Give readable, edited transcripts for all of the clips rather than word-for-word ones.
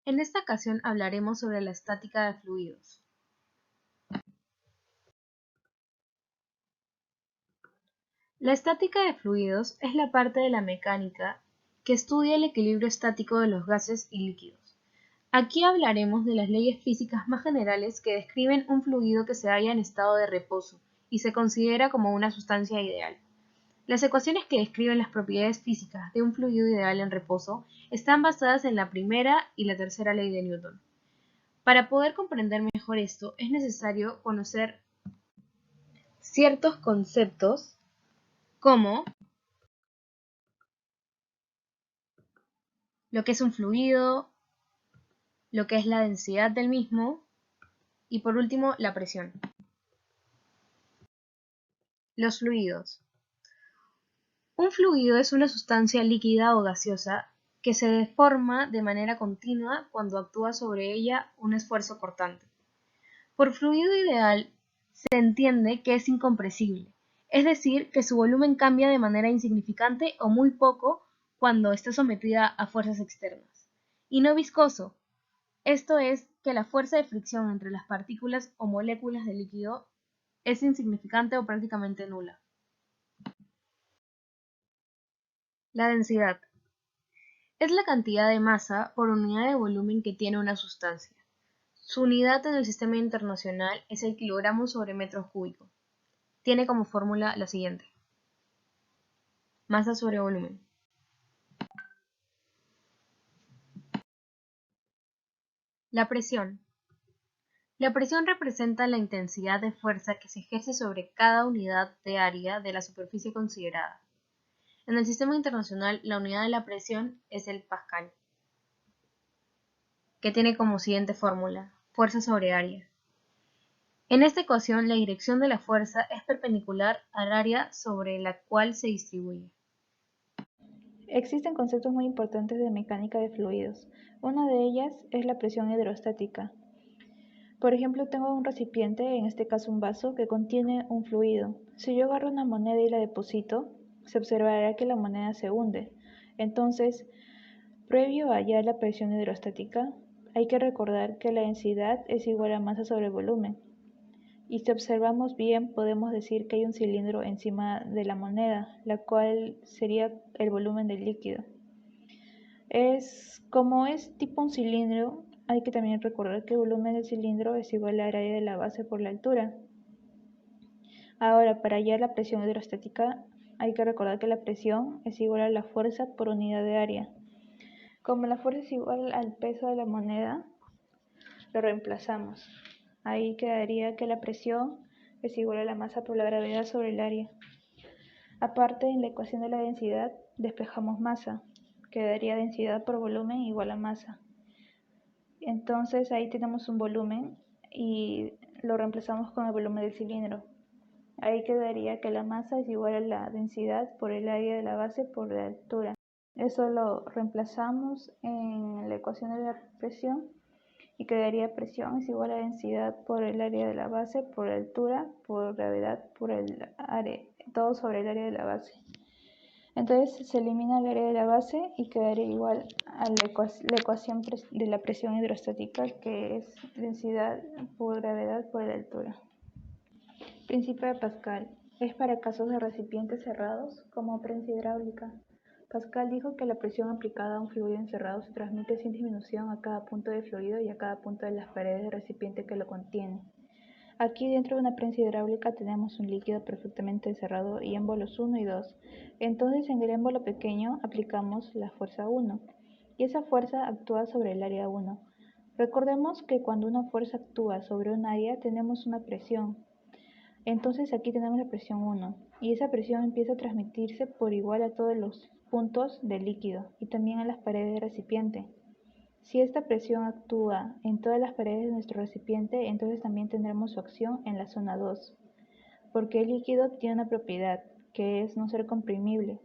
En esta ocasión hablaremos sobre la estática de fluidos. La estática de fluidos es la parte de la mecánica que estudia el equilibrio estático de los gases y líquidos. Aquí hablaremos de las leyes físicas más generales que describen un fluido que se halla en estado de reposo y se considera como una sustancia ideal. Las ecuaciones que describen las propiedades físicas de un fluido ideal en reposo están basadas en la primera y la tercera ley de Newton. Para poder comprender mejor esto, es necesario conocer ciertos conceptos como lo que es un fluido, lo que es la densidad del mismo y por último la presión. Los fluidos. Un fluido es una sustancia líquida o gaseosa que se deforma de manera continua cuando actúa sobre ella un esfuerzo cortante. Por fluido ideal se entiende que es incompresible, es decir, que su volumen cambia de manera insignificante o muy poco cuando está sometida a fuerzas externas, y no viscoso, esto es, que la fuerza de fricción entre las partículas o moléculas de líquido es insignificante o prácticamente nula. La densidad es la cantidad de masa por unidad de volumen que tiene una sustancia. Su unidad en el sistema internacional es el kilogramo sobre metro cúbico. Tiene como fórmula la siguiente: masa sobre volumen. La presión. La presión representa la intensidad de fuerza que se ejerce sobre cada unidad de área de la superficie considerada. En el sistema internacional, la unidad de la presión es el pascal, que tiene como siguiente fórmula: fuerza sobre área. En esta ecuación, la dirección de la fuerza es perpendicular al área sobre la cual se distribuye. Existen conceptos muy importantes de mecánica de fluidos. Una de ellas es la presión hidrostática. Por ejemplo, tengo un recipiente, en este caso un vaso, que contiene un fluido. Si yo agarro una moneda y la deposito, se observará que la moneda se hunde. Entonces, previo a hallar la presión hidrostática, hay que recordar que la densidad es igual a masa sobre volumen. Y si observamos bien, podemos decir que hay un cilindro encima de la moneda, la cual sería el volumen del líquido. Como es tipo un cilindro, hay que también recordar que el volumen del cilindro es igual al área de la base por la altura. Ahora, para hallar la presión hidrostática, hay que recordar que la presión es igual a la fuerza por unidad de área. Como la fuerza es igual al peso de la moneda, lo reemplazamos. Ahí quedaría que la presión es igual a la masa por la gravedad sobre el área. Aparte, en la ecuación de la densidad despejamos masa. Quedaría densidad por volumen igual a masa. Entonces ahí tenemos un volumen y lo reemplazamos con el volumen del cilindro. Ahí quedaría que la masa es igual a la densidad por el área de la base por la altura. Eso lo reemplazamos en la ecuación de la presión y quedaría presión es igual a densidad por el área de la base por la altura por gravedad por el área, todo sobre el área de la base. Entonces se elimina el área de la base y quedaría igual a la ecuación de la presión hidrostática, que es densidad por gravedad por la altura. Principio de Pascal. Es para casos de recipientes cerrados como prensa hidráulica. Pascal dijo que la presión aplicada a un fluido encerrado se transmite sin disminución a cada punto del fluido y a cada punto de las paredes del recipiente que lo contiene. Aquí dentro de una prensa hidráulica tenemos un líquido perfectamente encerrado y émbolos 1 y 2. Entonces en el émbolo pequeño aplicamos la fuerza 1 y esa fuerza actúa sobre el área 1. Recordemos que cuando una fuerza actúa sobre un área tenemos una presión. Entonces aquí tenemos la presión 1 y esa presión empieza a transmitirse por igual a todos los puntos del líquido y también a las paredes del recipiente. Si esta presión actúa en todas las paredes de nuestro recipiente, entonces también tendremos su acción en la zona 2, porque el líquido tiene una propiedad, que es no ser comprimible.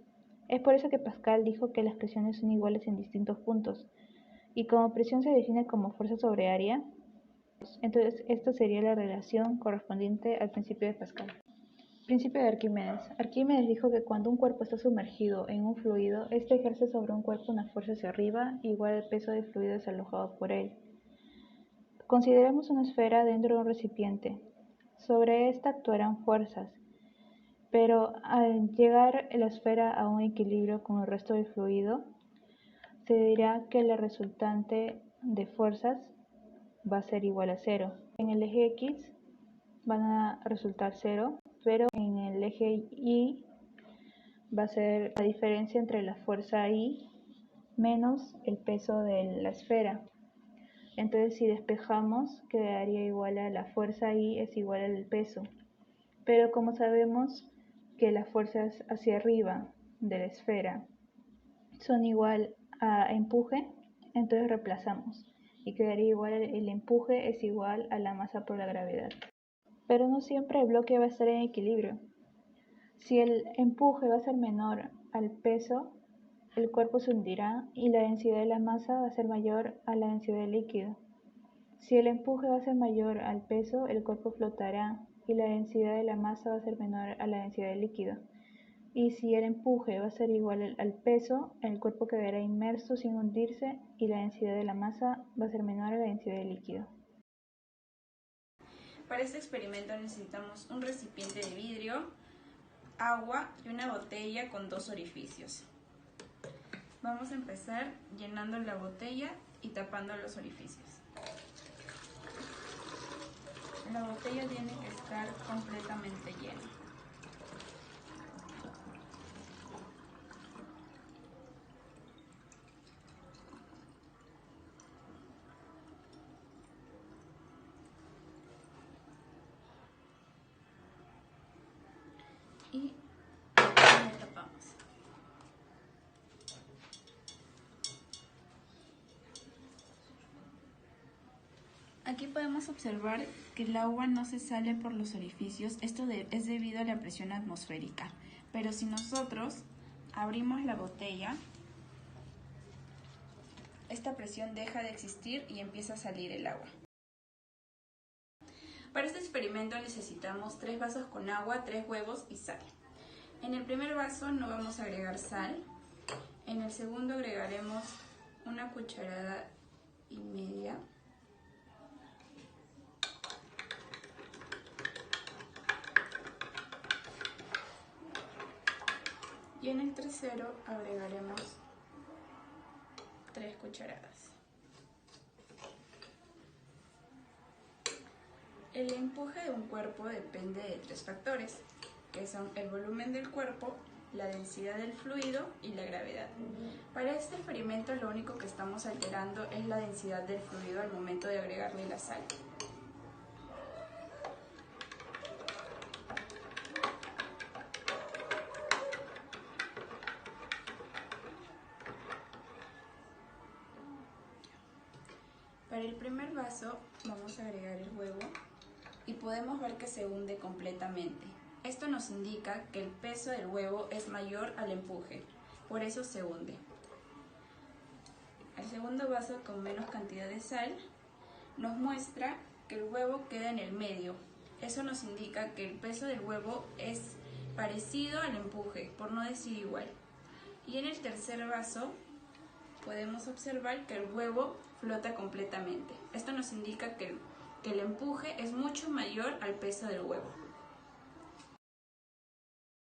Es por eso que Pascal dijo que las presiones son iguales en distintos puntos, y como presión se define como fuerza sobre área, entonces esta sería la relación correspondiente al principio de Pascal. Principio de Arquímedes. Arquímedes dijo que cuando un cuerpo está sumergido en un fluido, este ejerce sobre un cuerpo una fuerza hacia arriba igual al peso del fluido desalojado por él. Consideremos una esfera dentro de un recipiente. Sobre esta actuarán fuerzas, pero al llegar la esfera a un equilibrio con el resto del fluido, se dirá que la resultante de fuerzas va a ser igual a cero. En el eje X van a resultar cero, pero en el eje Y va a ser la diferencia entre la fuerza I menos el peso de la esfera. Entonces si despejamos quedaría igual a la fuerza I es igual al peso. Pero como sabemos que las fuerzas hacia arriba de la esfera son igual a empuje, entonces reemplazamos y quedaría igual el empuje es igual a la masa por la gravedad. Pero no siempre el bloque va a estar en equilibrio. Si el empuje va a ser menor al peso, el cuerpo se hundirá y la densidad de la masa va a ser mayor a la densidad del líquido. Si el empuje va a ser mayor al peso, el cuerpo flotará y la densidad de la masa va a ser menor a la densidad del líquido. Y si el empuje va a ser igual al peso, el cuerpo quedará inmerso sin hundirse y la densidad de la masa va a ser menor a la densidad del líquido. Para este experimento necesitamos un recipiente de vidrio, agua y una botella con 2 orificios. Vamos a empezar llenando la botella y tapando los orificios. La botella tiene que estar completamente llena. Y la tapamos. Aquí podemos observar que el agua no se sale por los orificios. Esto es debido a la presión atmosférica. Pero si nosotros abrimos la botella, esta presión deja de existir y empieza a salir el agua. Para este experimento necesitamos 3 vasos con agua, 3 huevos y sal. En el primer vaso no vamos a agregar sal. En el segundo agregaremos 1,5 cucharadas. Y en el tercero agregaremos 3 cucharadas. El empuje de un cuerpo depende de 3 factores, que son el volumen del cuerpo, la densidad del fluido y la gravedad. Para este experimento lo único que estamos alterando es la densidad del fluido al momento de agregarle la sal. Para el primer vaso vamos a agregar el huevo y podemos ver que se hunde completamente. Esto nos indica que el peso del huevo es mayor al empuje, por eso se hunde. El segundo vaso con menos cantidad de sal nos muestra que el huevo queda en el medio. Eso nos indica que el peso del huevo es parecido al empuje, por no decir igual. Y en el tercer vaso podemos observar que el huevo flota completamente. Esto nos indica que el empuje es mucho mayor al peso del huevo.